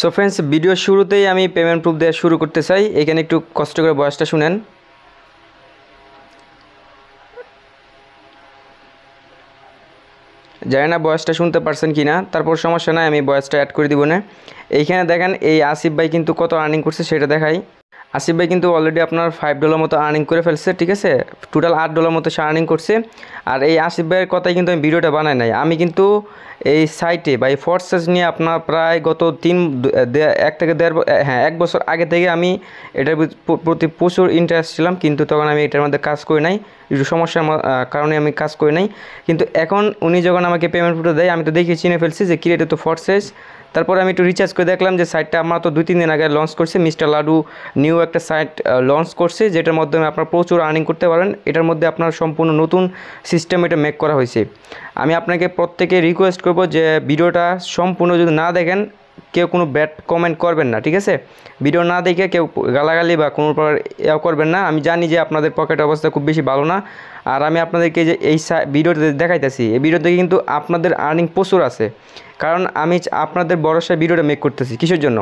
So friends, video শুরুতেই আমি payment proof দেওয়া শুরু করতে চাই। এখানে একটু কষ্ট করে ভয়েসটা শুনেন। জানি না ভয়েসটা শুনতে পারছেন কি না, তারপর সমস্যা নাই, আমি ভয়েসটা অ্যাড করে দিব না। এইখানে দেখেন এই আসিফ ভাই কিন্তু কত আর্নিং করছে সেটা দেখাই। আসিফ ভাই কিন্তু অলরেডি আপনার $5 মতো আর্নিং করে ফেলছে, ঠিক আছে। টোটাল $8 মতো সে আর্নিং করছে। আর এই আসিফ ভাইয়ের কথাই কিন্তু আমি ভিডিওটা বানাই নাই। আমি কিন্তু এই সাইটে বা এই ফোর্সেস নিয়ে আপনার প্রায় গত 1 বছর আগে থেকে আমি এটার প্রতি প্রচুর ইন্টারেস্ট ছিলাম, কিন্তু তখন আমি এটার মধ্যে কাজ করি নাই, একটু সমস্যার কারণে আমি কাজ করি নাই। কিন্তু এখন উনি যখন আমাকে পেমেন্ট প্রুফটা দেয়, আমি তো দেখে চিনে ফেলছি যে ক্রিয়েট তো ফোর্সেস। তারপরে আমি একটু রিচার্জ করে দেখলাম যে সাইটটা আমরা তো 2-3 দিন আগে লঞ্চ করছে, মিস্টার লাডু নিউ একটা সাইট লঞ্চ করছে, যেটার মাধ্যমে আপনার প্রচুর আর্নিং করতে পারেন। এটার মধ্যে আপনার সম্পূর্ণ নতুন সিস্টেম এটা মেক করা হয়েছে। আমি আপনাকে প্রত্যেকে রিকোয়েস্ট করব যে ভিডিওটা সম্পূর্ণ যদি না দেখেন, কেউ কোনো ব্যাড কমেন্ট করবেন না, ঠিক আছে। ভিডিও না দেখে কেউ গালাগালি বা কোনো প্রকার করবেন না। আমি জানি যে আপনাদের পকেট অবস্থা খুব বেশি ভালো না, আর আমি আপনাদেরকে যে এই ভিডিওতে দেখাইতেছি, এই ভিডিও থেকে কিন্তু আপনাদের আর্নিং প্রচুর আছে। কারণ আমি আপনাদের ভরসায় ভিডিওটা মেক করতেছি। কিসের জন্য?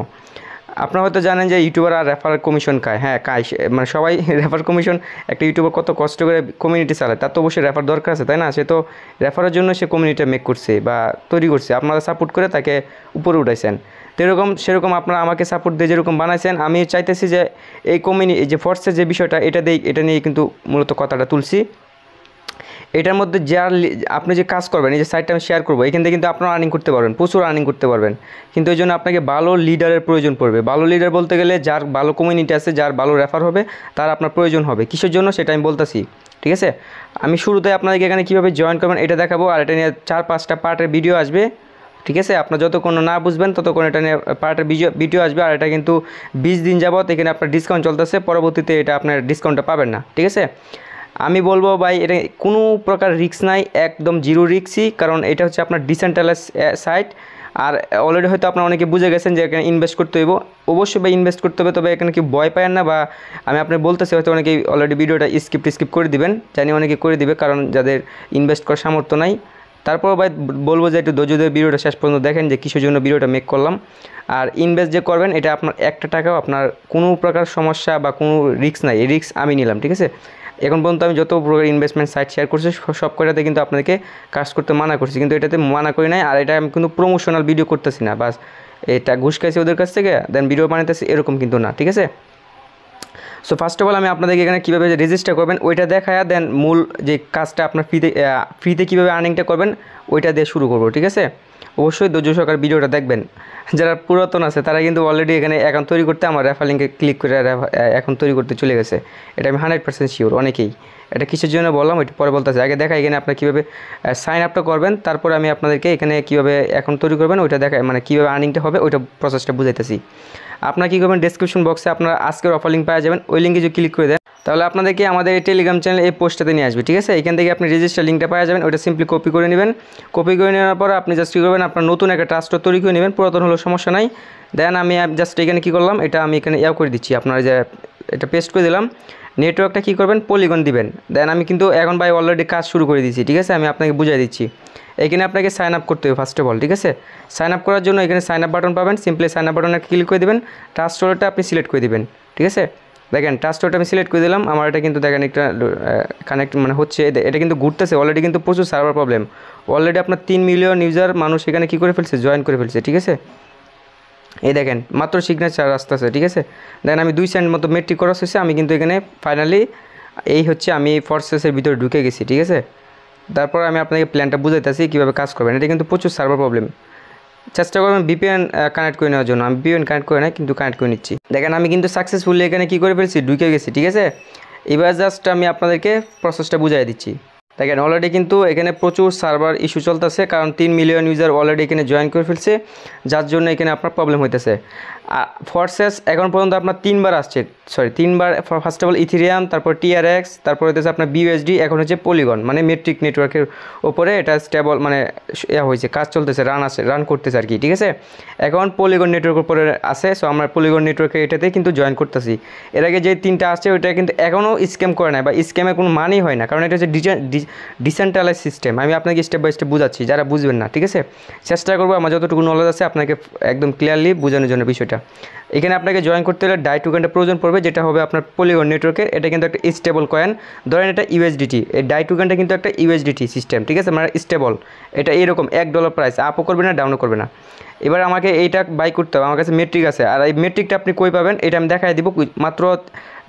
আপনারা হয়তো জানেন যে ইউটিউবার আর রেফার কমিশন খায়। হ্যাঁ, খায়, মানে সবাই রেফার কমিশন। একটা ইউটিউবার কত কষ্ট করে কমিউনিটি চালায়, তার তো অবশ্যই রেফার দরকার আছে, তাই না? সে তো রেফারের জন্য সে কমিউনিটি মেক করছে বা তৈরি করছে, আপনারা সাপোর্ট করে তাকে উপরে উঠাইছেন। তো সেরকম আপনারা আমাকে সাপোর্ট দিয়ে যেরকম বানাইছেন, আমি চাইতেছি যে এই যে ফোর্সের যে বিষয়টা, এটা নিয়ে কিন্তু মূলত কথাটা তুলছি। এটার মধ্যে আপনি যে কাজ করবেন, এই যে সাইটটা আমি শেয়ার করবো, এখান থেকে কিন্তু আপনারা আর্নিং করতে পারবেন, প্রচুর আর্নিং করতে পারবেন। কিন্তু এই জন্য আপনাকে ভালো লিডারের প্রয়োজন পড়বে। ভালো লিডার বলতে গেলে যার ভালো কমিউনিটি আছে, যার ভালো রেফার হবে, তার আপনার প্রয়োজন হবে। কিসের জন্য সেটা আমি বলতেছি, ঠিক আছে। আমি শুরুতে আপনাদেরকে এখানে কীভাবে জয়েন করবেন এটা দেখাবো, আর এটা নিয়ে 4-5টা পার্টের ভিডিও আসবে, ঠিক আছে। আপনার যতক্ষণ না বুঝবেন ততক্ষণ এটা নিয়ে পার্টের ভিডিও আসবে। আর এটা কিন্তু 20 দিন যাবত এখানে আপনার ডিসকাউন্ট চলতেছে, পরবর্তীতে এটা আপনার ডিসকাউন্টটা পাবেন না, ঠিক আছে। আমি বলবো ভাই, এটা কোনো প্রকার রিস্ক নাই, একদম জিরো রিস্কই। কারণ এটা হচ্ছে আপনার ডিসেন্ট্রালাইজ সাইট। আর অলরেডি হয়তো আপনারা অনেকে বুঝে গেছেন যে এখানে ইনভেস্ট করতে হইব। অবশ্যই ভাই ইনভেস্ট করতে হবে, তবে এখানে কি ভয় পায়েন না। বা আমি আপনার বলতেছি, হয়তো অনেকেই অলরেডি ভিডিওটা স্কিপ করে দিবেন, জানি অনেকে করে দিবে, কারণ যাদের ইনভেস্ট করার সামর্থ্য নাই। তারপর ভাই বলবো যে একটু ধৈর্য ধরে ভিডিওটা শেষ পর্যন্ত দেখেন যে কিসের জন্য ভিডিওটা মেক করলাম। আর ইনভেস্ট যে করবেন, এটা আপনার একটা টাকাও আপনার কোনো প্রকার সমস্যা বা কোনো রিস্ক নাই, এই রিস্ক আমি নিলাম, ঠিক আছে। এখন পর্যন্ত আমি যত প্রকার ইনভেস্টমেন্ট সাইট শেয়ার করছি, সব কটাতে কিন্তু আপনাদেরকে কাজ করতে মানা করছি, কিন্তু এটাতে মানা করি নাই। আর এটা আমি কিন্তু প্রমোশনাল ভিডিও করতেছি না, বাস এটা ঘুষ খাইছি ওদের কাছ থেকে, দেন ভিডিও বানাইতেছি, এরকম কিন্তু না, ঠিক আছে। সো ফার্স্ট অফ অল আমি আপনাদেরকে এখানে কীভাবে রেজিস্টার করবেন ওইটা দেখায়া, দেন মূল যে কাজটা আপনার ফ্রিতে কীভাবে আর্নিংটা করবেন ওইটা দিয়ে শুরু করবো, ঠিক আছে। অবশ্যই ধৈর্য সহকারে ভিডিওটা দেখবেন। যারা পুরাতন আছে তারা কিন্তু অলরেডি এখানে অ্যাকাউন্ট তৈরি করতে আমার রেফার লিঙ্কে ক্লিক করে অ্যাকাউন্ট তৈরি করতে চলে গেছে। এটা আমি 100% শিওর, অনেকেই। এটা কিসের জন্য বললাম ওইটা পরে বলতেছে, আগে দেখা এখানে আপনার কীভাবে সাইন আপটা করবেন, তারপরে আমি আপনাদেরকে এখানে কীভাবে অ্যাকাউন্ট তৈরি করবেন ওইটা দেখায়, মানে কীভাবে আর্নিংটা হবে ওইটা প্রসেসটা বুঝাইতেছি। আপনারা কী করবেন, ডেসক্রিপশন বক্সে আপনারা আজকের অফার লিঙ্ক পাওয়া যাবেন, ওই লিঙ্কে যদি ক্লিক করে দেন তাহলে আপনাদেরকে আমাদের এই টেলিগ্রাম চ্যানেল এই পোস্টটাতে নিয়ে আসবে, ঠিক আছে। এখান থেকে আপনি রেজিস্টার লিঙ্কটা পাওয়া যাবেন, ওইটা সিম্পলি কপি করে নেবেন। কপি করে নেওয়ার পর আপনি জাস্ট কী করবেন, আপনার নতুন একটা ট্রাস্ট তৈরি করে নেবেন, পুরাতন হলেও সমস্যা নাই। দেন আমি জাস্ট এখানে কী করলাম, এটা আমি এখানে করে দিচ্ছি, আপনার যে এটা পেস্ট করে দিলাম। নেটওয়ার্কটা কী করবেন, পলিগন দিবেন। দেন আমি কিন্তু এখন ভাই অলরেডি কাজ শুরু করে দিচ্ছি, ঠিক আছে। আমি আপনাকে বুঝিয়ে দিচ্ছি। এখানে আপনাকে সাইন আপ করতে হবে ফার্স্ট অফ অল, ঠিক আছে। সাইন আপ করার জন্য এখানে সাইন আপ বাটন পাবেন, সিম্পলি সাইন আপ বাটনে ক্লিক করে দেবেন, ট্রাস্ট ওয়ালেটটা আপনি সিলেক্ট করে দেবেন, ঠিক আছে। দেখেন ট্রাস্ট ওয়ালেট আমি সিলেক্ট করে দিলাম, আমার এটা কিন্তু দেখেন একটা কানেক্ট মানে হচ্ছে, এটা কিন্তু ঘুরতেছে অলরেডি, কিন্তু প্রচুর সার্ভার প্রবলেম। অলরেডি আপনার 3 মিলিয়ন ইউজার মানুষ এখানে কী করে ফেলছে, জয়েন করে ফেলছে, ঠিক আছে। এই দেখেন মাত্র সিগনেচার আসতেছে, ঠিক আছে। দেন আমি 2 সেকেন্ড মতো মেট্রিক করা হয়েছে, আমি কিন্তু এখানে ফাইনালি এই হচ্ছে আমি ফোর্সেসের ভিতরে ঢুকে গেছি, ঠিক আছে। তারপর আমি আপনাকে প্ল্যানটা বুঝাইতেছি কীভাবে কাজ করবেন। এটা কিন্তু প্রচুর সার্ভার প্রবলেম, চেষ্টা করবেন VPN কানেক্ট করে নেওয়ার জন্য। আমি VPN কানেক্ট করে নাই, কিন্তু কানেক্ট করে নিচ্ছি। দেখেন আমি কিন্তু সাকসেসফুলি এখানে কী করে ফেলছি, ঢুকে গেছি, ঠিক আছে। এবার জাস্ট আমি আপনাদেরকে প্রসেসটা বুঝাই দিচ্ছি। দেখেন অলরেডি কিন্তু এখানে প্রচুর সার্ভার ইস্যু চলতেছে, কারণ 3 মিলিয়ন ইউজার অলরেডি এখানে জয়েন করে ফেলছে, যার জন্য এখানে আপনার প্রবলেম হইতেছে। ফরসেস এখন পর্যন্ত আপনার 3বার আসছে, সরি 3বার। ফার্স্ট অফ অল ইথেরিয়াম, তারপর টিআরএক্স, তারপর হচ্ছে আপনার বিউএসডি, এখন হচ্ছে পলিগন, মানে মেট্রিক নেটওয়ার্কের ওপরে এটা স্টেবল, মানে হয়েছে, কাজ চলতেছে, রান করতেছে আর কি, ঠিক আছে। এখন পলিগন নেটওয়ার্কের উপরে আছে, সো আমরা পলিগন নেটওয়ার্কে এটাতে কিন্তু জয়েন করতেছি। এর আগে যে 3টা আসছে ওইটা কিন্তু এখনও স্ক্যাম করে না, বা স্ক্যামের কোনো মানেই হয় না, কারণ এটা হচ্ছে ডিসেন্ট্রালাইজ সিস্টেম। আমি আপনাকে স্টেপ বাই স্টেপ বুঝাচ্ছি, যারা বুঝবেন না, ঠিক আছে। চেষ্টা করবো আমার যতটুকু নলেজ আছে আপনাকে একদম ক্লিয়ারলি বোঝানোর জন্য বিষয়টা। এখানে আপনাকে জয়েন করতে হলে ডাই টোকেনটা প্রয়োজন পড়বে, যেটা হবে আপনার পলিগন নেটওয়ার্কের। এটা কিন্তু একটা স্টেবল কয়েন, ধরেন এটা ইউএসডিটি, এই ডাই টোকেনটা কিন্তু একটা ইউএসডিটি সিস্টেম, ঠিক আছে, মানে স্টেবল। এটা এরকম $1 প্রাইস, আপও করবে না ডাউনও করবে না। এবার আমাকে এইটা বাই করতে হবে, আমার কাছে মেট্রিক আছে, আর এই মেট্রিকটা আপনি কই পাবেন এটা আমি দেখাই দিব। মাত্র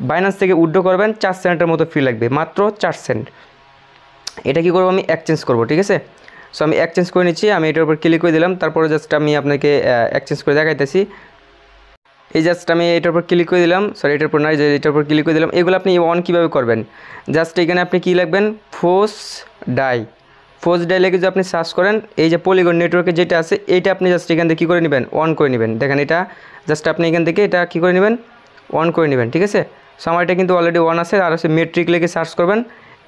বাইন্যান্স থেকে উইথড্র করবেন, 4 সেন্টের মতো ফি লাগবে, মাত্র 4 সেন্ট। এটা কি করবো, আমি এক্সচেঞ্জ করবো, ঠিক আছে। সো আমি এক্সচেঞ্জ করে নিচ্ছি, আমি এটার উপর ক্লিক করে দিলাম, তারপরে জাস্ট আমি আপনাকে এক্সচেঞ্জ করে দেখাইতেছি। এই জাস্ট আমি এটার উপর ক্লিক করে দিলাম, সরি এটার উপর নয়, যে এটার উপর ক্লিক করে দিলাম। এগুলো আপনি অন কীভাবে করবেন, জাস্ট এখানে আপনি কী লিখবেন, ফোর্স ডাই লিখে যদি আপনি সার্চ করেন, এই যে পলিগন নেটওয়ার্কে যেটা আছে এইটা আপনি জাস্ট এখান থেকে কী করে নেবেন, অন করে নেবেন। দেখেন এটা জাস্ট আপনি এখান থেকে এটা কী করে নেবেন, অন করে নেবেন, ঠিক আছে। সো আমার এটা কিন্তু অলরেডি অন আছে, আর হচ্ছে মেট্রিক লিখে সার্চ করবেন,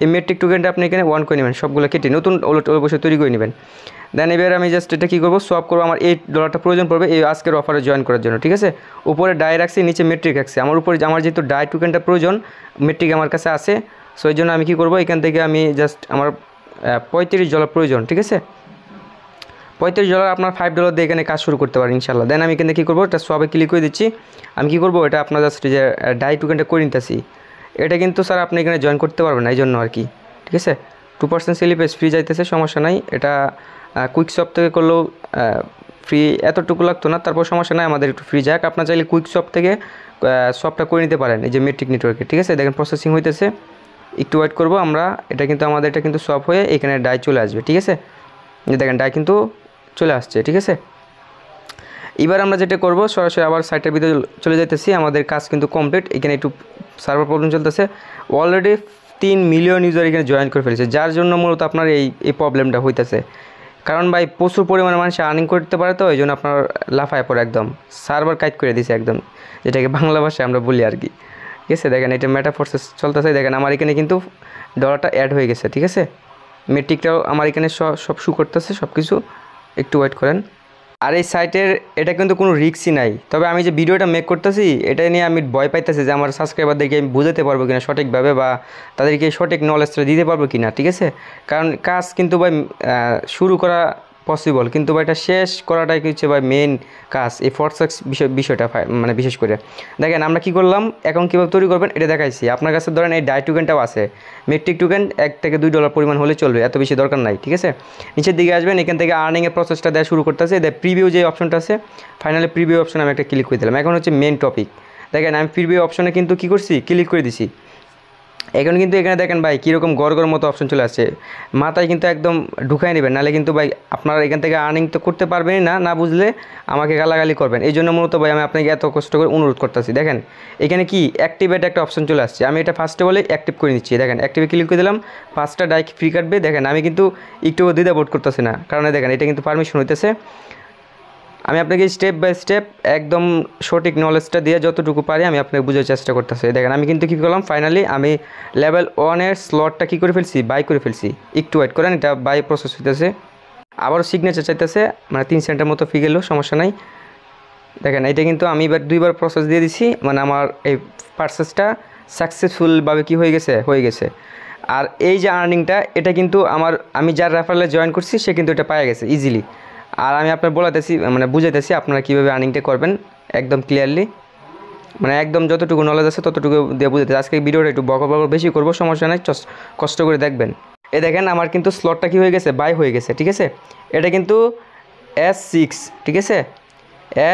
এই মেট্রিক টোকেনটা আপনি এখানে অন করে নেবেন, সবগুলো কেটে নতুন অবশ্যই তৈরি করে নেবেন। দেন এবার আমি জাস্ট এটা কী করবো, সোয়াপ করবো। আমার $8 প্রয়োজন পড়বে এই আজকের অফারে জয়েন করার জন্য, ঠিক আছে। উপরে ডাই রাখছি, নিচে মেট্রিক রাখছি, আমার উপরে আমার যেহেতু ডাই টোকেনটা প্রয়োজন, মেট্রিক আমার কাছে আছে, সো এই জন্য আমি কী করবো, এখান থেকে আমি জাস্ট আমার $35 প্রয়োজন, ঠিক আছে। $35 আপনার $5 দিয়ে এখানে কাজ শুরু করতে পারেন ইনশাল্লাহ। দেন আমি এখানে কী করবো, এটা সবে ক্লিক করে দিচ্ছি। আমি কী করবো, এটা আপনার জাস্ট যে ডাই টোকেনটা করে নিতেছি, এটা কিন্তু স্যার আপনি এখানে জয়েন করতে পারবেন না, এই জন্য আর কি, ঠিক আছে। 2% সেলিপেজ ফ্রি যাইতেছে, সমস্যা নাই। এটা কুইক শপ থেকে করলেও ফ্রি এতটুকু লাগতো না, তারপর সমস্যা নাই, আমাদের একটু ফ্রি যাক। আপনার চাইলে কুইক শপ থেকে শপটা করে নিতে পারেন, এই যে মেট্রিক নেটওয়ার্কে, ঠিক আছে। দেখেন প্রসেসিং হইতেছে, একটু ওয়েট করবো আমরা। এটা কিন্তু আমাদের এটা কিন্তু শপ হয়ে এখানে ডাই চলে আসবে, ঠিক আছে। দেখেন ডাই কিন্তু চলে আসছে, ঠিক আছে। এবার আমরা যেটা করব, সরাসরি আবার সাইটের ভিতরে চলে যাইতেছি, আমাদের কাজ কিন্তু কমপ্লিট। এখানে একটু সার্ভার প্রবলেম চলতেছে, অলরেডি 3 মিলিয়ন ইউজার এখানে জয়েন করে ফেলেছে, যার জন্য মূলত আপনার এই প্রবলেমটা হইতেছে। কারণ ভাই প্রচুর পরিমাণে মানুষ আর্নিং করতে পারে, তো এই জন্য আপনার লাফায় পড়ে একদম সার্ভার কাইট করে দিয়েছে একদম, যেটাকে বাংলা ভাষায় আমরা বলি আর কি, ঠিক আছে। দেখেন এটা মেটা প্রসেস চলতেছে, দেখেন আমার এখানে কিন্তু ডলারটা অ্যাড হয়ে গেছে, ঠিক আছে। মেট্রিকটাও আমার এখানে সব শু করতেছে, সব কিছু, একটু ওয়েট করেন। আর এই সাইটের এটা কিন্তু কোনো রিস্কই নাই, তবে আমি যে ভিডিওটা মেক করতেছি এটা নিয়ে আমি ভয় পাইতেছি যে আমার সাবস্ক্রাইবারদেরকে আমি বোঝাতে পারবো কিনা সঠিকভাবে, বা তাদেরকে সঠিক নলেজটা দিতে পারবো কিনা, ঠিক আছে। কারণ কাজ কিন্তু ভাই শুরু করা পসিবল, কিন্তু ভাই এটা শেষ করাটাই হচ্ছে ভাই মেন কাজ, এই ফরসেক্স বিষয়টা মানে বিশেষ করে। দেখেন আমরা কি করলাম, অ্যাকাউন্ট কীভাবে তৈরি করবেন এটা দেখাইছি। আপনার কাছে ধরেন এই ডাই টোকেনটাও আছে, মেট্রিক টোকেন $1 থেকে $2 পরিমাণ হলে চলবে, এত বেশি দরকার নাই, ঠিক আছে। নিচের দিকে আসবেন, এখান থেকে আর্নিংয়ের প্রসেসটা দেওয়া শুরু করতেছে। প্রিভিউ যে অপশনটা আছে, ফাইনালি প্রিভিউ অপশন আমি একটা ক্লিক করে দিলাম। এখন হচ্ছে মেন টপিক, দেখেন আমি প্রিভিউ অপশনে কিন্তু কী করছি, ক্লিক করে দিছি। এখন কিন্তু এখানে দেখেন ভাই কীরকম গড় মতো অপশন চলে আসছে, মাথায় কিন্তু একদম ঢুকাই নেবেন, নাহলে কিন্তু ভাই আপনারা এখান থেকে আর্নিং তো করতে পারবেনই না, না বুঝলে আমাকে গালাগালি করবেন। এই জন্য মূলত ভাই আমি আপনাকে এত কষ্ট করে অনুরোধ করতেছি। দেখেন এখানে কি অ্যাক্টিভেট একটা অপশন চলে আসছে, আমি এটা ফার্স্টে বলে অ্যাক্টিভ করে নিচ্ছি। দেখেন অ্যাক্টিভে ক্লিক করে দিলাম, 5টা ডাই ফ্রি কাটবে। দেখেন আমি কিন্তু একটু দ্বিধাবোধ করতেছি না, কারণ দেখেন এটা কিন্তু পারমিশন হইতেছে। আমি আপনাকে স্টেপ বাই স্টেপ একদম সঠিক নলেজটা দিয়ে যতটুকু পারি আমি আপনাকে বোঝার চেষ্টা করতেছি। দেখেন আমি কিন্তু কী করলাম, ফাইনালি আমি লেভেল 1-এর স্লটটা কী করে ফেলছি, বাই করে ফেলছি। একটু ওয়েট করেন, এটা বাই প্রসেস হইতেছে, আবারও সিগনেচার চাইতেছে, মানে 3 সেন্টের মতো ফি গেলেও সমস্যা নাই। দেখেন এটা কিন্তু আমি এবার 2বার প্রসেস দিয়ে দিছি, মানে আমার এই পারচেসটা সাকসেসফুলভাবে কি হয়ে গেছে। আর এই যে আর্নিংটা এটা কিন্তু আমি যার রেফারেলে জয়েন করছি সে কিন্তু এটা পায়ে গেছে ইজিলি। আর আমি আপনার বুঝাইতেছি আপনারা কীভাবে আর্নিংটা করবেন একদম ক্লিয়ারলি, মানে একদম যতটুকু নলেজ আছে ততটুকু দিয়ে বুঝাইতেছি। আজকে ভিডিওটা একটু বকর বেশি করবো, সমস্যা নাই, কষ্ট করে দেখবেন। দেখেন আমার কিন্তু স্লটটা কী হয়ে গেছে, বাই হয়ে গেছে, ঠিক আছে। এটা কিন্তু S6, ঠিক আছে,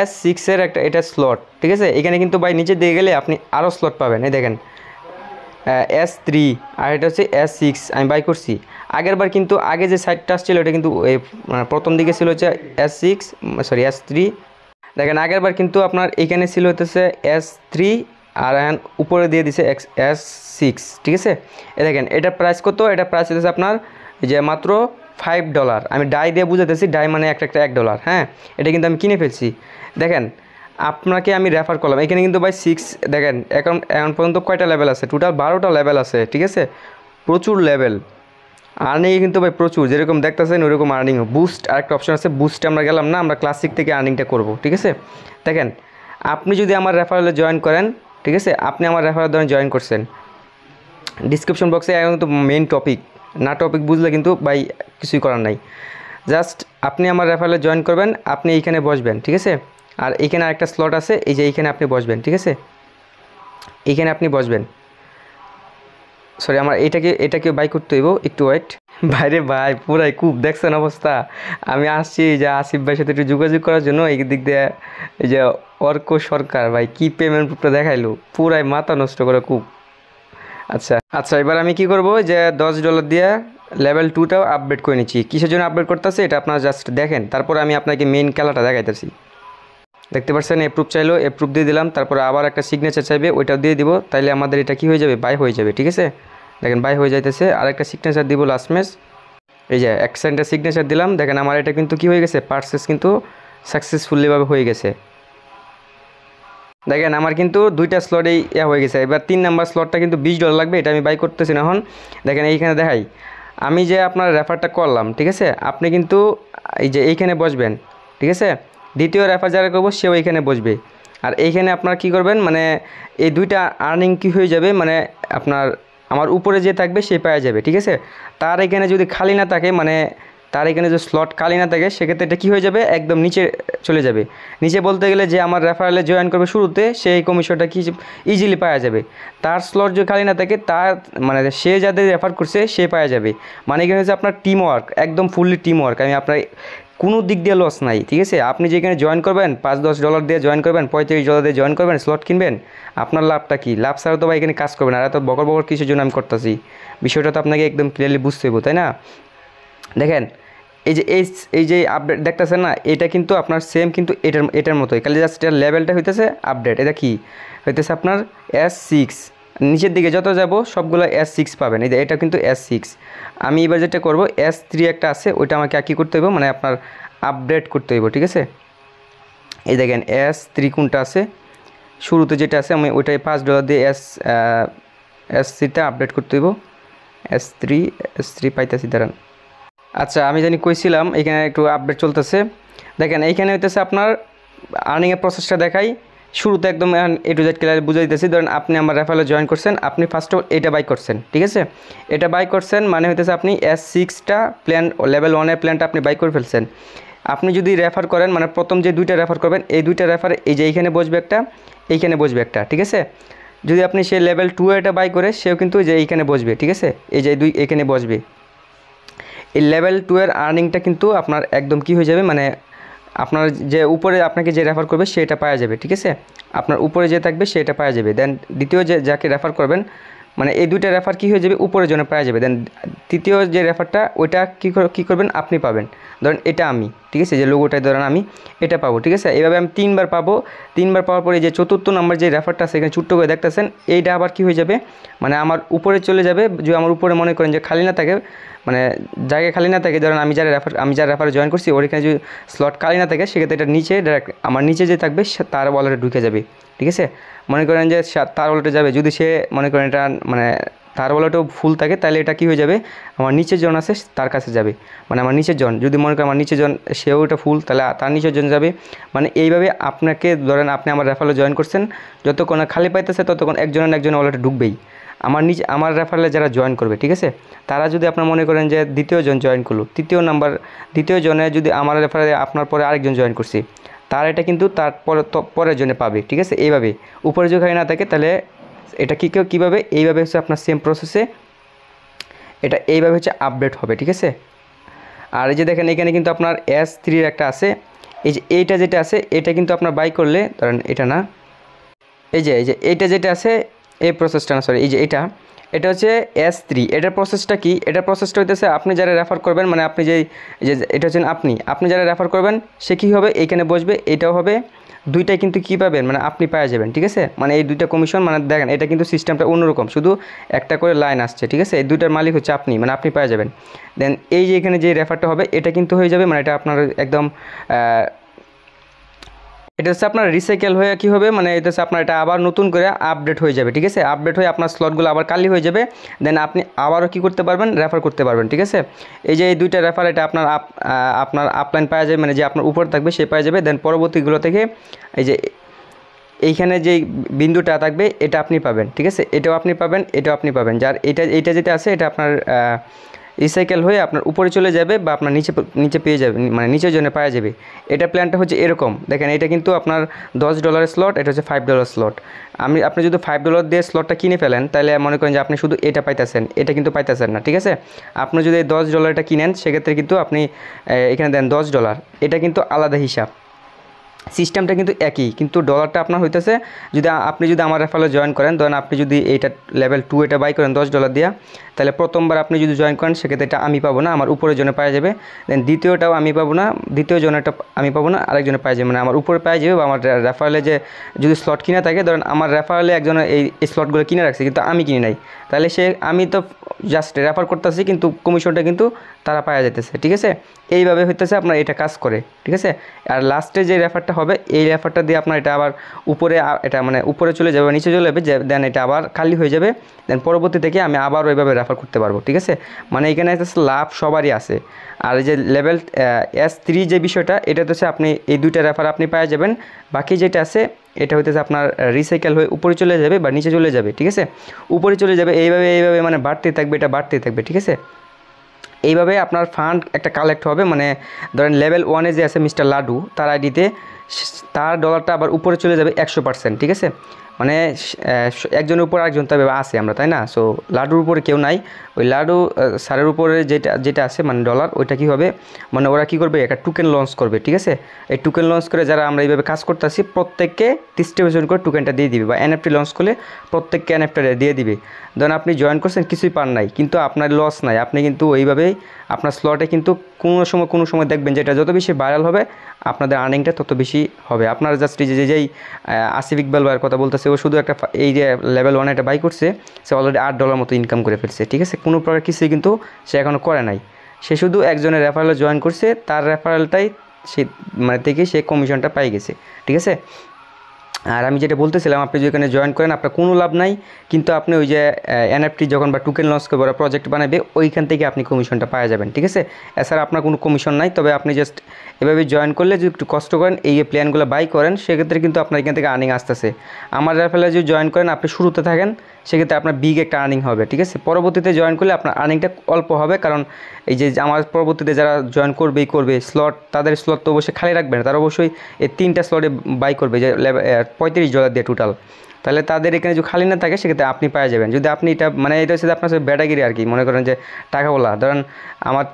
S6-এর এটা স্লট, ঠিক আছে। এখানে কিন্তু বাই নিচে দিয়ে গেলে আপনি আরও স্লট পাবেন। এই দেখেন S3, আর এটা হচ্ছে S6 আমি বাই করছি। আগে যে সাইটটা আসছিল এটা কিন্তু প্রথম দিকে ছিল হচ্ছে S3। দেখেন আগেরবার কিন্তু আপনার এখানে ছিল হচ্ছে S3, আর উপরে দিয়ে দিছে S6, ঠিক আছে। দেখেন এটার প্রাইস কত, এটা প্রাইস হচ্ছে আপনার যে মাত্র $5। আমি ডাই দিয়ে বুঝাতেছি, ডাই মানে একটা $1, হ্যাঁ। এটা কিন্তু আমি কিনে ফেলছি। দেখেন আপনাকে আমি রেফার করলাম, এখানে কিন্তু ভাই 6 দেখেন এখন এখন পর্যন্ত কয়টা লেভেল আছে, টোটাল 12টা লেভেল আছে, ঠিক আছে, প্রচুর লেভেল। আর্নিং কিন্তু ভাই প্রচুর, যেরকম দেখতেছেন ওইরকম আর্নিংও। বুস্ট আরেকটা অপশন আছে, বুস্টে আমরা গেলাম না, আমরা ক্লাসিক থেকে আর্নিংটা করব, ঠিক আছে। দেখেন আপনি যদি আমার রেফারেলে জয়েন করেন, ঠিক আছে, আপনি আমার রেফারেল ধরেন জয়েন করছেন, ডিসক্রিপশন বক্সে এখন কিন্তু মেইন টপিক না, টপিক বুঝলে কিন্তু ভাই কিছুই করার নাই। জাস্ট আপনি আমার রেফারেলে জয়েন করবেন, আপনি এইখানে বসবেন, ঠিক আছে। আর এইখানে আরেকটা স্লট আছে, এই যে এইখানে আপনি বসবেন, ঠিক আছে, এইখানে আপনি বসবেন। সরি, আমার এটাকে বাই করতে হইব, একটু ওয়েট। বাইরে ভাই পুরাই খুব দেখছেন অবস্থা। আমি আসছি যে আসিফ ভাইয়ের সাথে একটু যোগাযোগ করার জন্য, এই দিক দিয়ে এই যে অর্ক সরকার ভাই কি পেমেন্ট প্রুফটা দেখাইলো, পুরাই মাথা নষ্ট করে খুব। আচ্ছা আচ্ছা, এবার আমি কি করব যে $10 দিয়ে লেভেল 2টাও আপডেট করে নিচ্ছি। কিসের জন্য আপডেট করতেছে এটা আপনারা জাস্ট দেখেন, তারপরে আমি আপনাকে মেইন খেলাটা দেখাইতেছি। দেখতে পাচ্ছেন এপ্রুভ চাইলো, এপ্রুভ দিয়ে দিলাম, তারপরে আবার একটা সিগনেচার চাইবে, ওইটাও দিয়ে দিব, তাইলে আমাদের এটা কি হয়ে যাবে, বাই হয়ে যাবে, ঠিক আছে। দেখেন বাই হয়ে যাইতেছে, আরেকটা সিগনেচার দিব লাস্ট ম্যাচ, এই যে এক সেন্টের সিগনেচার দিলাম। দেখেন আমার এটা কিন্তু কি হয়ে গেছে, পারচেস কিন্তু সাকসেসফুলিভাবে হয়ে গেছে। দেখেন আমার কিন্তু 2টা স্লটেই হয়ে গেছে। এবার 3 নাম্বার স্লটটা কিন্তু $20 লাগবে, এটা আমি বাই করতেছি না এখন। দেখেন এইখানে দেখাই, আমি যে আপনার রেফারটা করলাম, ঠিক আছে, আপনি কিন্তু এই যে এইখানে বসবেন, ঠিক আছে। দ্বিতীয় রেফার যারা করবো সেও এইখানে বসবে। আর এইখানে আপনারা কি করবেন, মানে এই 2টা আর্নিং কি হয়ে যাবে, মানে আপনার আমার উপরে যে থাকবে সে পাওয়া যাবে, ঠিক আছে। তার এখানে যদি খালি না থাকে, মানে তার এখানে যে স্লট খালি না থাকে, সেক্ষেত্রে এটা কী হয়ে যাবে, একদম নিচে চলে যাবে। নিচে বলতে গেলে যে আমার রেফারেলে জয়েন করবে শুরুতে, সেই কমিশনটা কি ইজিলি পাওয়া যাবে। তার স্লট যদি খালি না থাকে, তার মানে সে যাদের রেফার করছে সে পাওয়া যাবে। মানে এখানে হচ্ছে আপনার টিম ওয়ার্ক, একদম ফুললি টিম ওয়ার্ক। আমি আপনার কোনো দিক দিয়ে লস নাই, ঠিক আছে। আপনি যেখানে জয়েন করবেন $5-10 দিয়ে জয়েন করবেন, $35 দিয়ে জয়েন করবেন, স্লট কিনবেন, আপনার লাভটা কি, লাভ ছাড়া তো ভাই এখানে কাজ করবেন। আর এত বকর বকর কিছুর জন্য আমি করতেছি, বিষয়টা তো আপনাকে একদম ক্লিয়ারলি বুঝতে হবে, তাই না। দেখেন এই যে এই যে আপডেট দেখতেছেন না, এটা কিন্তু আপনার সেম কিন্তু এটার মতোই, খালি জাস্ট এটার লেভেলটা হইতেছে আপডেট। এটা কি হইতেছে আপনার S6, নিচের দিকে যত যাব সবগুলো S6 পাবেন। এই যে এটা কিন্তু S6। আমি এবার যেটা করব, S3 একটা আছে, ওইটা আমাকে কী করতে হইব, মানে আপনার আপডেট করতে হইব, ঠিক আছে। এই দেখেন S3 কোনটা আছে, শুরুতে যেটা আছে, আমি ওইটাই $5 দিয়ে S3টা আপডেট করতে হইব। S3 পাইতেছি, দাঁড়ান। আচ্ছা আমি জানি কইছিলাম, এখানে একটু আপডেট চলতেছে। দেখেন এইখানে হইতেছে আপনার আর্নিংয়ের প্রসেসটা দেখাই, শুরুতে একদম A to Z ক্লিয়ার বুঝাই দিতেছি। ধরেন আপনি আমার রেফারেলে জয়েন করছেন, আপনি ফার্স্ট অফ অল এটা বাই করছেন, ঠিক আছে। এটা বাই করছেন মানে হইতেছে আপনি S6টা প্ল্যান, লেভেল 1-এর প্ল্যানটা আপনি বাই করে ফেলছেন। আপনি যদি রেফার করেন, মানে প্রথম যে 2টা রেফার করবেন, এই 2টা রেফার এই যে এইখানে বসবে একটা, এইখানে বসবে একটা, ঠিক আছে। যদি আপনি সে লেভেল 2 এটা বাই করে, সেও কিন্তু যে এইখানে বসবে, ঠিক আছে, এই যে 2 এখানে বসবে। এই লেভেল 2 এর আর্নিংটা কিন্তু আপনার একদম কি হয়ে যাবে, মানে আপনার যে উপরে আপনাকে যে রেফার করবে সেটা পাওয়া যাবে, ঠিক আছে। আপনার উপরে যে থাকবে সেটা পাওয়া যাবে। দেন দ্বিতীয় যে যাকে রেফার করবেন, মানে এই 2টা রেফার কী হয়ে যাবে, উপরের জন্য পাওয়া যাবে। দেন তৃতীয় যে রেফারটা, ওইটা কী করবেন, আপনি পাবেন। ধরেন এটা আমি, ঠিক আছে, যে লোগোটায় ধরেন আমি এটা পাবো, ঠিক আছে। এইভাবে আমি 3বার পাবো। 3বার পাওয়ার পরে যে 4র্থ নাম্বার যে রেফারটা আছে, এখানে ছোট্ট করে দেখতেছেন, এইটা আবার কি হয়ে যাবে, মানে আমার উপরে চলে যাবে। যদি আমার উপরে মনে করেন যে খালি না থাকে, মানে জায়গায় খালি না থাকে, ধরেন আমি যারা রেফারে জয়েন করছি, ওর এখানে যদি স্লট খালি না থাকে, সেক্ষেত্রে এটা নিচে ডাইরেক্ট আমার নিচে যে থাকবে তার ওয়ালেটে ঢুকে যাবে, ঠিক আছে। মনে করেন যে তার ওয়ালেটে যাবে, যদি সে মনে করেন এটা মানে তার ওয়ালেটও ফুল থাকে, তাহলে এটা কী হয়ে যাবে, আমার নিচের জন আছে তার কাছে যাবে। মানে আমার নিচের জন, যদি মনে করেন আমার নিচের জন সেও এটা ফুল, তাহলে তার নিচের জন যাবে। মানে এইভাবে আপনাকে ধরেন আপনি আমার রেফারেলে জয়েন করছেন, যতক্ষণ খালি পাইতেছে ততক্ষণ একজন ওয়ালেটে ঢুকবেই। আমার রেফারেলে যারা জয়েন করবে, ঠিক আছে, তারা যদি আপনার মনে করেন যে দ্বিতীয় জন জয়েন করলো, দ্বিতীয় জনে যদি আমার রেফারেলে আপনার পরে আরেকজন জয়েন করছি, তার এটা কিন্তু তার পরের জনে পাবে, ঠিক আছে। এইভাবে উপরে যদি খালি না থাকে, তাহলে এটা কীভাবে, এইভাবে হচ্ছে আপনার সেম প্রসেসে এটা এইভাবে হচ্ছে আপডেট হবে, ঠিক আছে। আর এই যে দেখেন এখানে কিন্তু আপনার S3 একটা আছে, এই যে এইটা যেটা আছে, এটা কিন্তু আপনার বাই করলে, ধরেন এটা না, এই যে এইটা যেটা আছে, এই প্রসেসটা না, সরি, এই যে এটা হচ্ছে S3। এটার প্রসেসটা কি, এটার প্রসেসটা হইতেছে আপনি যারা রেফার করবেন, মানে আপনি যে এটা হচ্ছেন আপনি যারা রেফার করবেন, সে কী হবে, এইখানে বসবে, এটাও হবে, 2টাই কিন্তু কী পাবেন, মানে আপনি পাওয়া যাবেন, ঠিক আছে। মানে এই 2টা কমিশন, মানে দেখেন এটা কিন্তু সিস্টেমটা অন্যরকম, শুধু একটা করে লাইন আসছে, ঠিক আছে। এই 2টার মালিক হচ্ছে আপনি, মানে আপনি পাওয়া যাবেন। দেন এই যে এখানে যে রেফারটা হবে, এটা কিন্তু হয়ে যাবে, মানে এটা আপনার একদম এটা হচ্ছে আপনার রিসাইকেল হয়ে কী হবে, মানে এটা হচ্ছে আপনার এটা আবার নতুন করে আপডেট হয়ে যাবে, ঠিক আছে। আপডেট হয়ে আপনার স্লটগুলো আবার খালি হয়ে যাবে, দেন আপনি আবারও কী করতে পারবেন, রেফার করতে পারবেন, ঠিক আছে। এই যে এই দুইটা রেফার, এটা আপনার আপলাইন পাওয়া যাবে, মানে যে আপনার উপর থাকবে সে পাওয়া যাবে, দেন পরবর্তীগুলো থেকে এই যে এইখানে যে বিন্দুটা থাকবে এটা আপনি পাবেন, ঠিক আছে। এটাও আপনি পাবেন, এটাও আপনি পাবেন। যার এইটা যেটা আছে এটা আপনার রিসাইকেল হয়ে আপনার উপরে চলে যাবে বা আপনার নিচে পেয়ে যাবে, মানে নিচের জন্য পাওয়া যাবে। এটা প্ল্যানটা হচ্ছে এরকম, দেখেন এটা কিন্তু আপনার $10 স্লট, এটা হচ্ছে $5 স্লট। আপনি যদি $5 দিয়ে স্লটটা কিনে ফেলেন তাহলে মনে করেন যে আপনি শুধু এটা পাইতেছেন, এটা কিন্তু পাইতেছেন না, ঠিক আছে। আপনি যদি $10 কিনেন সেক্ষেত্রে কিন্তু আপনি এখানে দেন $10, এটা কিন্তু আলাদা হিসাব, সিস্টেমটা কিন্তু একই, কিন্তু ডলারটা আপনার হইতেছে আপনি যদি আমার রেফারেলে জয়েন করেন, ধরেন আপনি যদি এইটা লেভেল 2 এটা বাই করেন $10 দিয়া, তাহলে প্রথমবার আপনি যদি জয়েন করেন সেক্ষেত্রে এটা আমি পাবো না, আমার উপরের জন্য পাওয়া যাবে। দেন দ্বিতীয়টাও আমি পাবো না, দ্বিতীয় জনেরটা আমি পাবো না, আরেকজনে পাওয়া যাবে, মানে আমার উপরে পাওয়া যাবে। বা আমার রেফারেলে যে যদি স্লট কিনা থাকে, ধরেন আমার রেফারেলে একজনের এই স্লটগুলো কিনে রাখছে কিন্তু আমি কিনি নাই, তাহলে আমি তো জাস্ট রেফার করতেছি কিন্তু কমিশনটা কিন্তু তারা পাওয়া যেতেছে, ঠিক আছে। এইভাবে হইতেছে আপনার এটা কাজ করে, ঠিক আছে। আর লাস্টে যে রেফারটা হবে এই রেফারটা দিয়ে আপনার এটা আবার উপরে এটা মানে উপরে চলে যাবে, নিচে চলে যাবে, দেন এটা আবার খালি হয়ে যাবে, দেন পরবর্তী থেকে আমি আবার ওইভাবে রেফার করতে পারবো, ঠিক আছে। মানে এখানে লাভ সবারই আছে। আর এই যে লেভেল S3 যে বিষয়টা, এটা হচ্ছে আপনি এই দুইটা রেফার আপনি পেয়ে যাবেন, বাকি যেটা আছে এটা হইতেছে আপনার রিসাইকেল হয়ে উপরে চলে যাবে বা নিচে চলে যাবে, ঠিক আছে। উপরে চলে যাবে এইভাবে মানে বাড়তেই থাকবে, এটা বাড়তেই থাকবে, ঠিক আছে। এইভাবে আপনার ফান্ড একটা কালেক্ট হবে, মানে ধরেন লেভেল 1-এ যে আছে মিস্টার লাডু, তার আইডিতে তার ডলারটা আবার উপরে চলে যাবে 100%, ঠিক আছে। মানে একজনের উপর আরেকজন তবে আছে আমরা, তাই না। সো লাডুর উপরে কেউ নাই, ওই লাডু স্যারের উপরে যেটা আছে মানে ডলার, ওইটা কী হবে, মানে ওরা কী করবে, একটা টোকেন লঞ্চ করবে, ঠিক আছে। এই টোকেন লঞ্চ করে যারা আমরা এইভাবে কাজ করতেছি প্রত্যেককে 30% করে টোকেনটা দিয়ে দিবে, বা এনএফটি লঞ্চ করলে প্রত্যেককে এনএফটিটা দিয়ে দিবে। ধরুন আপনি জয়েন করছেন, কিছুই পান নাই, কিন্তু আপনার লস নাই, আপনি কিন্তু ওইভাবেই আপনার স্লটে কিন্তু কোনো সময় দেখবেন যে এটা যত বেশি ভাইরাল হবে আপনাদের আর্নিংটা তত বেশি হবে। আপনার জাস্ট যেই আসিফ ইকবাল ভাইয়ের কথা বলতেছে, ও শুধু একটা এই যে লেভেল 1 এটা বাই করছে, সে অলরেডি $8 মতো ইনকাম করে ফেলছে, ঠিক আছে। কোনো প্রকার কিছুই কিন্তু সে এখনও করে নাই, সে শুধু একজনের রেফারেলে জয়েন করছে, তার রেফারেলটাই সে মানে থেকে সে কমিশনটা পাই গেছে, ঠিক আছে। আর আমি যেটা বলতেছিলাম, আপনি যেখানে জয়েন করেন আপনার কোনো লাভ নাই, কিন্তু আপনি ওই যে এনএফটি যখন বা টোকেন লঞ্চ করবে ওরা প্রজেক্ট বানাবে, ওইখান থেকে আপনি কমিশনটা পাওয়া যাবেন, ঠিক আছে। এছাড়া আপনার কোনো কমিশন নাই। তবে আপনি জাস্ট এভাবে জয়েন করলে যদি একটু কষ্ট করেন, এই প্ল্যানগুলো বাই করেন, সেক্ষেত্রে কিন্তু আপনার এখান থেকে আর্নিং আসতেছে। আমার রেফারেলে যদি জয়েন করেন, আপনি শুরুতে থাকেন, সেক্ষেত্রে আপনার বিগ একটা আর্নিং হবে, ঠিক আছে। পরবর্তীতে জয়েন করলে আপনার আর্নিংটা অল্প হবে, কারণ এই যে আমার পরবর্তীতে যারা জয়েন করবে স্লট, তাদের স্লট তো অবশ্যই খালি রাখবে না, তারা অবশ্যই এই 3টা স্লটে বাই করবে, যে $35 দিয়ে টোটাল। তাহলে তাদের এখানে যদি খালি না থাকে সেক্ষেত্রে আপনি পাওয়া যাবেন। যদি আপনি এটা মানে এটা হচ্ছে আপনার ব্যাটাগিরি আর কি, মনে করেন যে টাকাওয়ালা, ধরেন আমার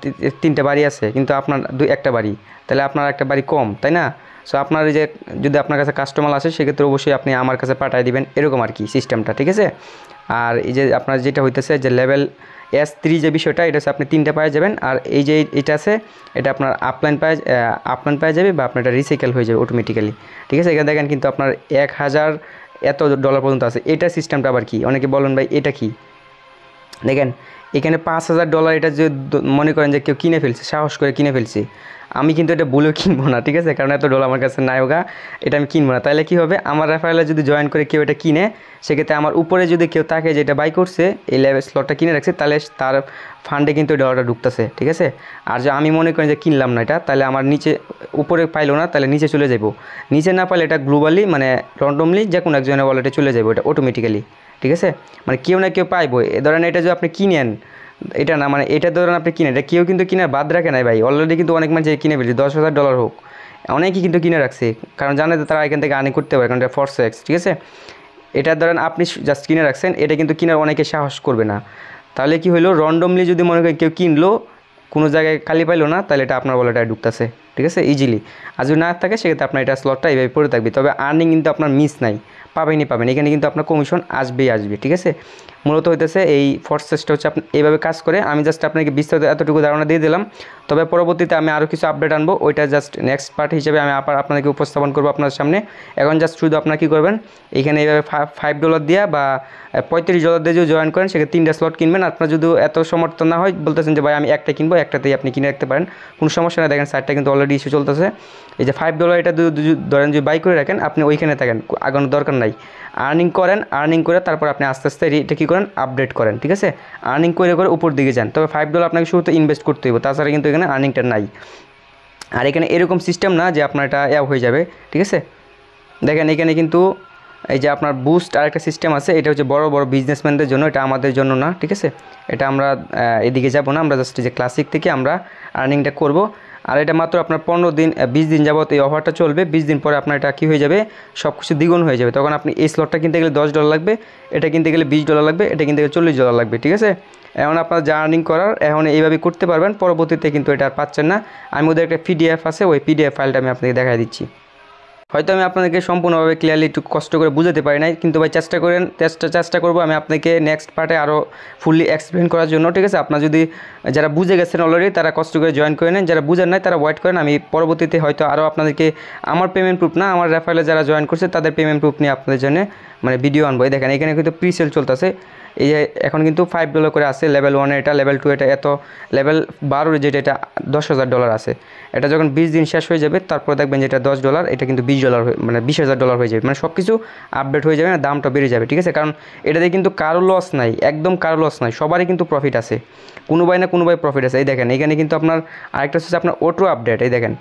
3টা বাড়ি আছে কিন্তু আপনার একটা বাড়ি, তাহলে আপনার একটা বাড়ি কম, তাই না। সো আপনার এই যে যদি আপনার কাছে কাস্টমার আসে সেক্ষেত্রে অবশ্যই আপনি আমার কাছে পাঠিয়ে দিবেন, এরকম আর কি সিস্টেমটা, ঠিক আছে। আর এই যে আপনার যেটা হইতেছে যে লেভেল S3 যে বিষয়টা, এটা হচ্ছে আপনি 3টা পাওয়া যাবেন। আর এই যে এটা আছে এটা আপনার আপলাইন পাওয়া যাবে, বা আপনার এটা রিসাইকেল হয়ে যাবে অটোমেটিক্যালি, ঠিক আছে। এখানে দেখেন কিন্তু আপনার 1000 এত ডলার পর্যন্ত আছে। এটা সিস্টেমটা আবার কি, অনেকে বলেন ভাই এটা কি, দেখেন এখানে $5000 এটা যে মনে করেন যে কেউ কিনে ফেলছে, সাহস করে কিনে ফেলছে, আমি কিন্তু এটা বলেও কিনবো না, ঠিক আছে, কারণ এত ডলার আমার কাছে নাই হোগা, এটা আমি কিনবো না। তাহলে কী হবে, আমার রেফারেলে যদি জয়েন করে কেউ এটা কিনে, সেক্ষেত্রে আমার উপরে যদি কেউ তাকে যেটা বাই করছে এই লেভেল স্লটটা কিনে রাখছে, তাহলে তার ফান্ডে কিন্তু ওই ডলারটা ঢুকতেছে, ঠিক আছে। আর যে আমি মনে করি যে কিনলাম না এটা, তাহলে আমার নিচে উপরে পাইলো না, তাহলে নিচে চলে যাবো, নিচে না পাইলে এটা গ্লোবালি মানে র্যান্ডমলি যে কোনো একজনের ওয়ালেটে চলে যাবে এটা অটোমেটিক্যালি, ঠিক আছে। মানে কেউ না কেউ পাইবো। ধরেন এটা যদি আপনি কিনেন, এটা না মানে এটা ধরেন আপনি কিনে, এটা কেউ কিন্তু কিনে বাদ রাখে নাই ভাই, অলরেডি কিন্তু অনেক মানুষ কিনে ফেলছে, $10,000 হোক, অনেকেই কিন্তু কিনে রাখছে, কারণ জানে যে তারা এখান থেকে আর্নিং করতে পারে, কারণ এটা ফরসেক্স, ঠিক আছে। এটা ধরেন আপনি জাস্ট কিনে রাখছেন, এটা কিন্তু কিনার অনেকে সাহস করবে না, তাহলে কি হলো, র্যান্ডমলি যদি মনে করেন কেউ কিনলো, কোনো জায়গায় খালি পাইলো না, তাহলে এটা আপনার ওয়ালেটে ঢুকতেছে, ঠিক আছে, ইজিলি। আর যদি না থাকে সেক্ষেত্রে আপনার এটা স্লটটা এইভাবে পড়ে থাকবে, তবে আর্নিং কিন্তু আপনার মিস নাই, পাবেন, এখানে কিন্তু আপনার কমিশন আসবেই, ঠিক আছে। মূলত হইতেছে এই প্রসেসটা হচ্ছে আপনি এইভাবে কাজ করে। আমি জাস্ট আপনাকে বিস্তারিত এতটুকু ধারণা দিয়ে দিলাম, তবে পরবর্তীতে আমি আরও কিছু আপডেট আনবো, ওইটা জাস্ট নেক্সট পার্ট হিসেবে আমি আপনাদেরকে উপস্থাপন করবো আপনার সামনে। এখন জাস্ট শুধু আপনারা কী করবেন, এইখানে এইভাবে $5 দিয়ে বা $35 দিয়ে যদি জয়েন করেন সেক্ষেত্রে 3টা স্লট কিনবেন। আপনার যদি এত সমর্থন না হয়, বলতেছেন যে ভাই আমি একটা কিনবো, একটাতেই আপনি কিনে রাখতে পারেন, কোনো সমস্যা না। দেখেন সাইটটা কিন্তু অলরেডি ইস্যু চলতেছে। এই যে $5 এটা ধরেন যদি বাই করে রাখেন, আপনি ওইখানে থাকেন, আগানোর দরকার নাই। আর্নিং করেন, আর্নিং করে তারপর আপনি আস্তে আস্তে এটা কী করেন, আপডেট করেন, ঠিক আছে। আর্নিং করে উপর দিকে যান, তবে $5 আপনাকে শুরুতে ইনভেস্ট করতে হবে, তাছাড়া কিন্তু এখানে আর্নিংটা নাই। আর এখানে এরকম সিস্টেম না যে আপনার এটা হয়ে যাবে, ঠিক আছে। দেখেন এখানে কিন্তু এই যে আপনার বুস্ট আরেকটা সিস্টেম আছে, এটা হচ্ছে বড় বড় বিজনেসম্যানদের জন্য, এটা আমাদের জন্য না, ঠিক আছে। এটা আমরা এদিকে যাব না, আমরা জাস্ট যে ক্লাসিক থেকে আমরা আর্নিংটা করব। আর এটা মাত্র আপনার 20 দিন যাবত এই অফারটা চলবে। 20 দিন পরে আপনার এটা কী হয়ে যাবে, সব কিছু দ্বিগুণ হয়ে যাবে। তখন আপনি এই স্লটটা কিনতে গেলে $10 লাগবে, এটা কিনতে গেলে $20 লাগবে, এটা কিনতে গেলে $40 লাগবে, ঠিক আছে। এখন আপনার যা আর্নিং করার এখন এইভাবে করতে পারবেন, পরবর্তীতে কিন্তু এটা আর পাচ্ছেন না। আমি ওদের একটা PDF আছে, ওই PDF ফাইলটা আমি আপনাকে দেখাই দিচ্ছি। হয়তো আমি আপনাদেরকে সম্পূর্ণভাবে ক্লিয়ারলি একটু কষ্ট করে বুঝাতে পারি নাই, কিন্তু ভাই চেষ্টা করবো আমি আপনাকে নেক্সট পার্টে আরও ফুললি এক্সপ্লেন করার জন্য, ঠিক আছে। আপনারা যদি যারা বুঝে গেছেন অলরেডি তারা কষ্ট করে জয়েন করে নেন, যারা বুঝেন নাই তারা ওয়েট করেন। আমি পরবর্তীতে হয়তো আরও আপনাদেরকে আমার পেমেন্ট প্রুফ না, আমার রেফারেলে যারা জয়েন করছে তাদের পেমেন্ট প্রুফ নিয়ে আপনাদের জন্য মানে ভিডিও আনবো। দেখেন এখানে কিন্তু প্রিসেল চলতেছে, এই যে এখন কিন্তু $5 করে আছে লেভেল 1 এটা, লেভেল 2 এটা, এত লেভেল 12 যেটা এটা $10,000 আছে। এটা যখন 20 দিন শেষ হয়ে যাবে তারপর দেখবেন যেটা $10, এটা কিন্তু $20 মানে $20,000 হয়ে যাবে, মানে সব কিছু আপডেট হয়ে যাবে না, দামটা বেড়ে যাবে, ঠিক আছে। কারণ এটাতে কিন্তু কারো লস নাই, একদম কারো লস নাই, সবারই কিন্তু প্রফিট আছে, কোনোবাই না কোনোবাই প্রফিট আছে। এই দেখেন এখানে কিন্তু আপনার আরেকটা হচ্ছে আপনার অটো আপডেট। এই দেখেন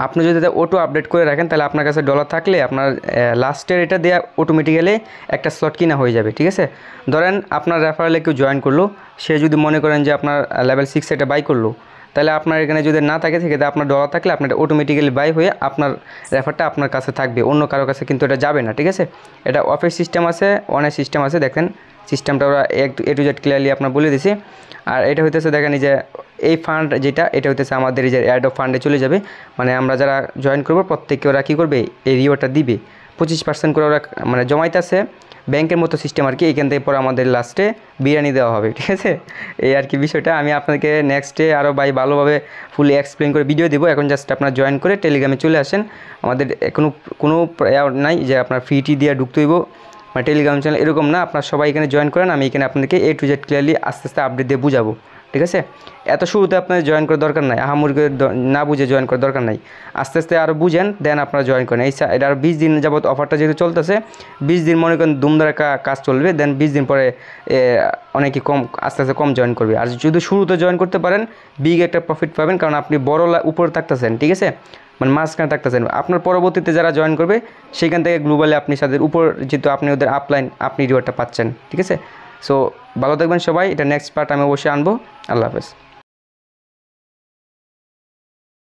আপনি যদি অটো আপডেট করে রাখেন তাহলে আপনার কাছে ডলার থাকলে আপনার লাস্টের এটা দেওয়া অটোমেটিক্যালি একটা স্লট কিনা হয়ে যাবে, ঠিক আছে। ধরেন আপনার রেফারেলে কেউ জয়েন করলো, সে যদি মনে করেন যে আপনার লেভেল 6 এটা বাই করলো, তাহলে আপনার এখানে যদি না থাকে সেক্ষেত্রে আপনার ডলার থাকলে আপনার অটোমেটিক্যালি বাই হয়ে আপনার রেফারটা আপনার কাছে থাকবে, অন্য কারো কাছে কিন্তু এটা যাবে না, ঠিক আছে। এটা অফের সিস্টেম আছে, অনেক সিস্টেম আছে, দেখেন সিস্টেমটা ওরা A to Z ক্লিয়ারলি আপনার বলে দিছি। আর এটা হইতেছে দেখেন এই যে এই ফান্ড যেটা, এটা হইতেছে আমাদের এই যে অ্যাড অফ ফান্ডে চলে যাবে, মানে আমরা যারা জয়েন করবো প্রত্যেককে ওরা কী করবে, এই রিওয়ার্ডটা দিবে 25% করে ওরা মানে জমাইতেছে, ব্যাংকের মতো সিস্টেম আর কি। এখান থেকে পরে আমাদের লাস্টে বিরিয়ানি দেওয়া হবে, ঠিক আছে। এই আর কি বিষয়টা, আমি আপনাকে নেক্সটে আরও ভালোভাবে ফুলি এক্সপ্লেন করে ভিডিও দেবো। এখন জাস্ট আপনার জয়েন করে টেলিগ্রামে চলে আসেন, আমাদের কোনো নাই যে আপনার ফিটি দিয়ে ঢুকতে হইব মানে টেলিগ্রাম চ্যানেল, এরকম না। আপনার সবাই এখানে জয়েন করেন, আমি এখানে আপনাদেরকে A to Z ক্লিয়ারলি আস্তে আস্তে আপডেট দিয়ে বুঝাবো, ঠিক আছে। এত শুরুতে আপনাদের জয়েন করার দরকার নাই, আহামুরকে না বুঝে জয়েন করার দরকার নাই, আস্তে আস্তে আরও বুঝেন দেন আপনারা জয়েন করেন। এটা আর 20 দিন যাবত অফারটা যেহেতু চলতেছে, 20 দিন মনে করেন দুমদার কাজ চলবে, দেন 20 দিন পরে অনেকে আস্তে আস্তে কম জয়েন করবে। আর যদি শুরুতে জয়েন করতে পারেন বিগ একটা প্রফিট পাবেন, কারণ আপনি বড় উপরে থাকতেছেন, ঠিক আছে, মানে মাঝখানে থাকতেছেন। আপনার পরবর্তীতে যারা জয়েন করবে সেখান থেকে গ্লোবালি আপনি তাদের উপর যেহেতু আপনি ওদের আপলাইন আপনি রিওয়ার্ডটা পাচ্ছেন, ঠিক আছে। সো ভালো থাকবেন সবাই, এটা নেক্সট পার্ট আমি অবশ্যই আনবো। আল্লাহ হাফেজ।